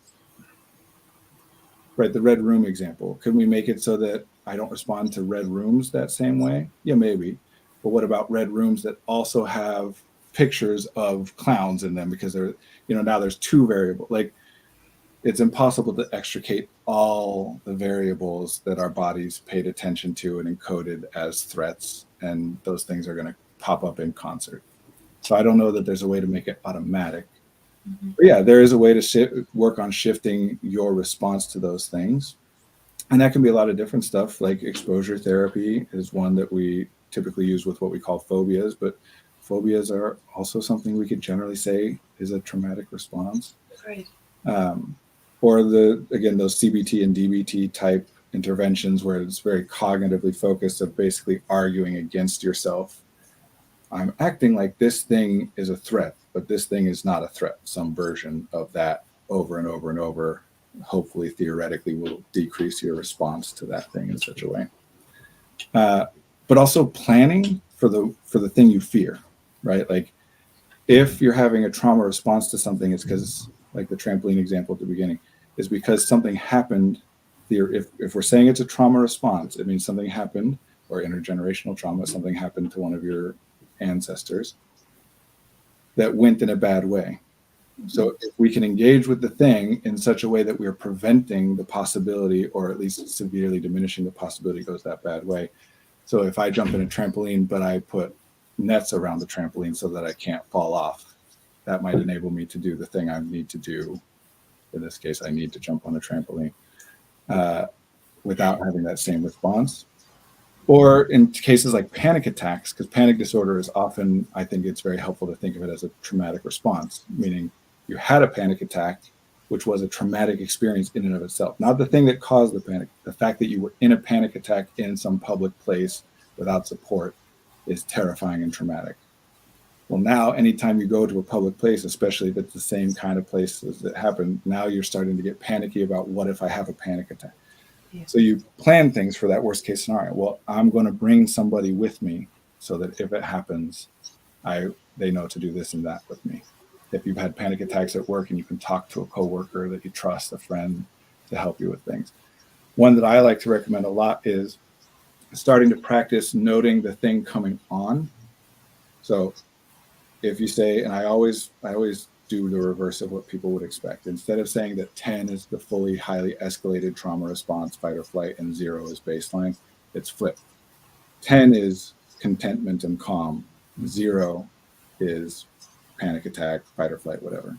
right, the red room example. Could we make it so that I don't respond to red rooms that same way? Yeah, maybe. But what about red rooms that also have pictures of clowns in them? Because they're, now there's two variables. Like, it's impossible to extricate all the variables that our bodies paid attention to and encoded as threats, and those things are going to pop up in concert. So I don't know that there's a way to make it automatic. Mm-hmm. But yeah, there is a way to work on shifting your response to those things. And that can be a lot of different stuff, like exposure therapy is one that we typically use with what we call phobias, but phobias are also something we could generally say is a traumatic response. Right. Or again, those CBT and DBT type interventions where it's very cognitively focused of basically arguing against yourself. I'm acting like this thing is a threat, but this thing is not a threat. Some version of that over and over and over, hopefully theoretically will decrease your response to that thing in such a way. But also planning for the thing you fear, right? Like if you're having a trauma response to something, it's because, like the trampoline example at the beginning, is because something happened. If we're saying it's a trauma response, it means something happened, or intergenerational trauma, something happened to one of your ancestors that went in a bad way. So if we can engage with the thing in such a way that we're preventing the possibility, or at least severely diminishing the possibility it goes that bad way. So if I jump in a trampoline, but I put nets around the trampoline so that I can't fall off, that might enable me to do the thing I need to do. In this case, I need to jump on a trampoline without having that same response. Or in cases like panic attacks, because panic disorder is often, I think it's very helpful to think of it as a traumatic response, meaning you had a panic attack, which was a traumatic experience in and of itself. Not the thing that caused the panic. The fact that you were in a panic attack in some public place without support is terrifying and traumatic. Well, now, anytime you go to a public place, especially if it's the same kind of places that happened, now you're starting to get panicky about what if I have a panic attack? Yeah. So you plan things for that worst case scenario. Well, I'm going to bring somebody with me so that if it happens, they know to do this and that with me. If you've had panic attacks at work and you can talk to a coworker that you trust, a friend, to help you with things. One that I like to recommend a lot is starting to practice noting the thing coming on. So if you say, and I always do the reverse of what people would expect. Instead of saying that 10 is the fully highly escalated trauma response, fight or flight, and 0 is baseline, it's flipped. 10 is contentment and calm. 0 is panic attack, fight or flight, whatever.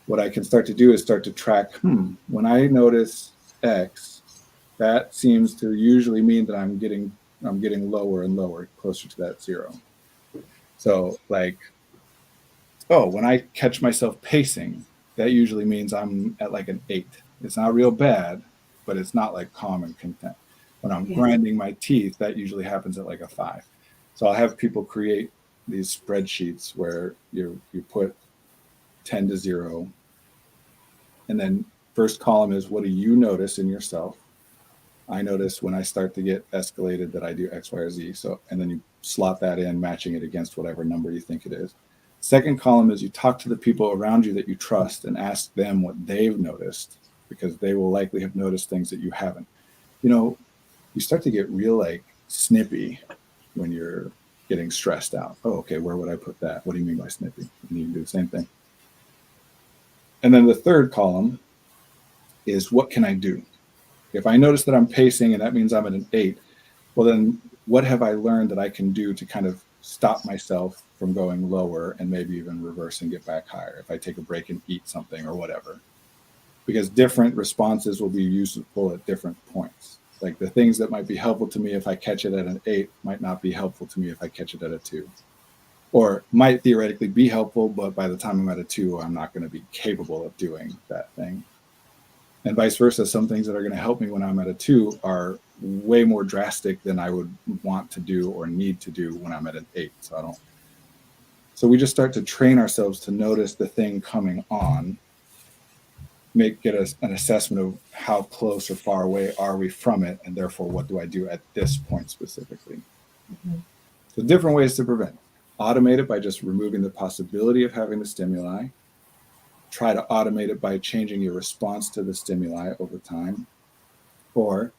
What I can start to do is start to track, when I notice X, that seems to usually mean that I'm getting lower and lower, closer to that 0. So like, when I catch myself pacing, that usually means I'm at like an 8. It's not real bad, but it's not like calm and content. When I'm grinding my teeth, that usually happens at like a 5. So I'll have people create these spreadsheets where you put 10 to 0. And then first column is, what do you notice in yourself? I notice when I start to get escalated that I do X, Y, or Z. So, and then you slot that in, matching it against whatever number you think it is. Second column is you talk to the people around you that you trust and ask them what they've noticed, because they will likely have noticed things that you haven't. You start to get real like snippy when you're getting stressed out. Oh, okay, where would I put that? What do you mean by snippy? And you can do the same thing. And then the third column is, what can I do? If I notice that I'm pacing and that means I'm at an 8, well then what have I learned that I can do to kind of stop myself from going lower and maybe even reverse and get back higher if I take a break and eat something or whatever? Because different responses will be useful at different points. Like the things that might be helpful to me if I catch it at an 8 might not be helpful to me if I catch it at a 2. Or might theoretically be helpful, but by the time I'm at a 2, I'm not going to be capable of doing that thing. And vice versa, some things that are going to help me when I'm at a 2 are way more drastic than I would want to do or need to do when I'm at an 8. So we just start to train ourselves to notice the thing coming on, get an assessment of how close or far away are we from it, and therefore what do I do at this point specifically. Mm-hmm. So different ways to prevent. Automate it by just removing the possibility of having the stimuli. try to automate it by changing your response to the stimuli over time, or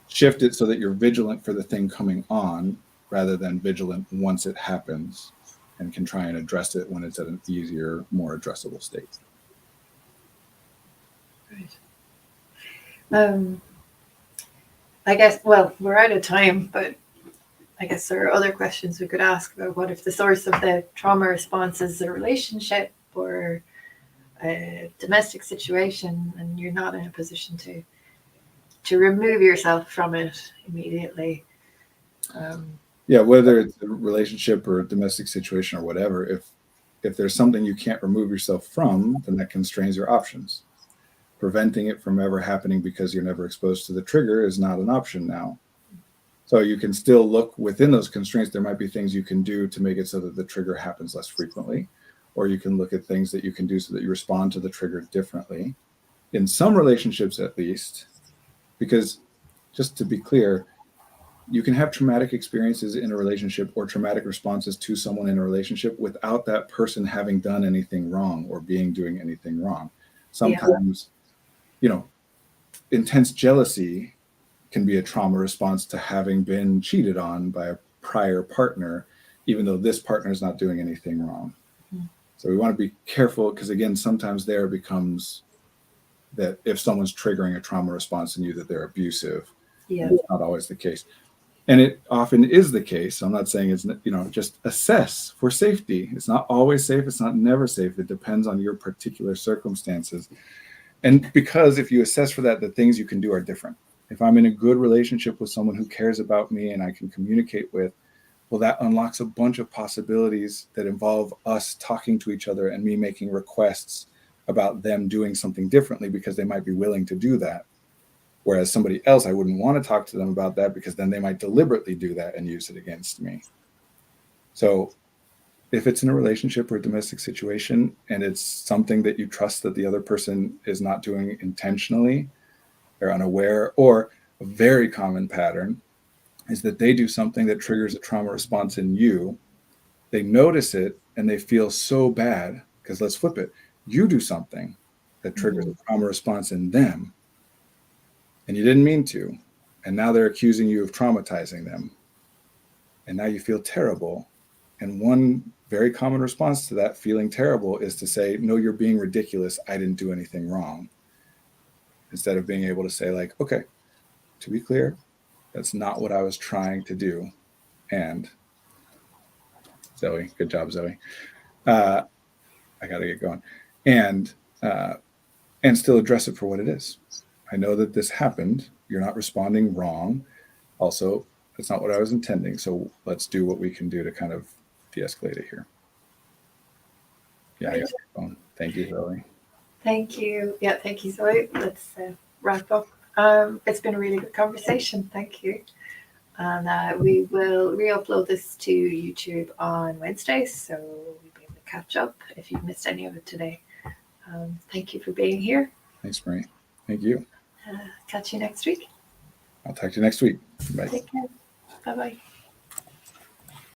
shift it so that you're vigilant for the thing coming on rather than vigilant once it happens, and can try and address it when it's at an easier, more addressable state. Right. I guess, well, we're out of time, but I guess there are other questions we could ask about what if the source of the trauma response is a relationship or a domestic situation, and you're not in a position to remove yourself from it immediately. Yeah, whether it's a relationship or a domestic situation or whatever, if there's something you can't remove yourself from, then that constrains your options. Preventing it from ever happening because you're never exposed to the trigger is not an option now. So you can still look within those constraints. There might be things you can do to make it so that the trigger happens less frequently, or you can look at things that you can do so that you respond to the trigger differently. In some relationships, at least, because just to be clear, you can have traumatic experiences in a relationship or traumatic responses to someone in a relationship without that person having done anything wrong or doing anything wrong. Sometimes, intense jealousy can be a trauma response to having been cheated on by a prior partner, even though this partner is not doing anything wrong. Mm-hmm. So we want to be careful, because again, sometimes there becomes that if someone's triggering a trauma response in you, that they're abusive. Yeah. It's not always the case. And it often is the case. I'm not saying it's, just assess for safety. It's not always safe. It's not never safe. It depends on your particular circumstances. And because if you assess for that, the things you can do are different. If I'm in a good relationship with someone who cares about me and I can communicate with, well, that unlocks a bunch of possibilities that involve us talking to each other and me making requests about them doing something differently because they might be willing to do that. Whereas somebody else, I wouldn't want to talk to them about that because then they might deliberately do that and use it against me. So if it's in a relationship or a domestic situation and it's something that you trust that the other person is not doing intentionally, they're unaware, or a very common pattern is that they do something that triggers a trauma response in you. They notice it and they feel so bad because let's flip it. You do something that triggers a trauma response in them and you didn't mean to. And now they're accusing you of traumatizing them. And now you feel terrible. And one very common response to that feeling terrible is to say, no, you're being ridiculous. I didn't do anything wrong. Instead of being able to say, like, okay, to be clear, that's not what I was trying to do. And Zoe, good job, Zoe. I got to get going. And still address it for what it is. I know that this happened. You're not responding wrong. Also, that's not what I was intending. So let's do what we can do to kind of de-escalate it here. Yeah, I got your phone. Thank you, Zoe. Thank you. Yeah, thank you, Zoe. Let's wrap up. It's been a really good conversation. Thank you. And we will re-upload this to YouTube on Wednesday, so we'll be able to catch up if you missed any of it today. Thank you for being here. Thanks, Marie. Thank you. Catch you next week. I'll talk to you next week. Bye. Take care. Bye-bye.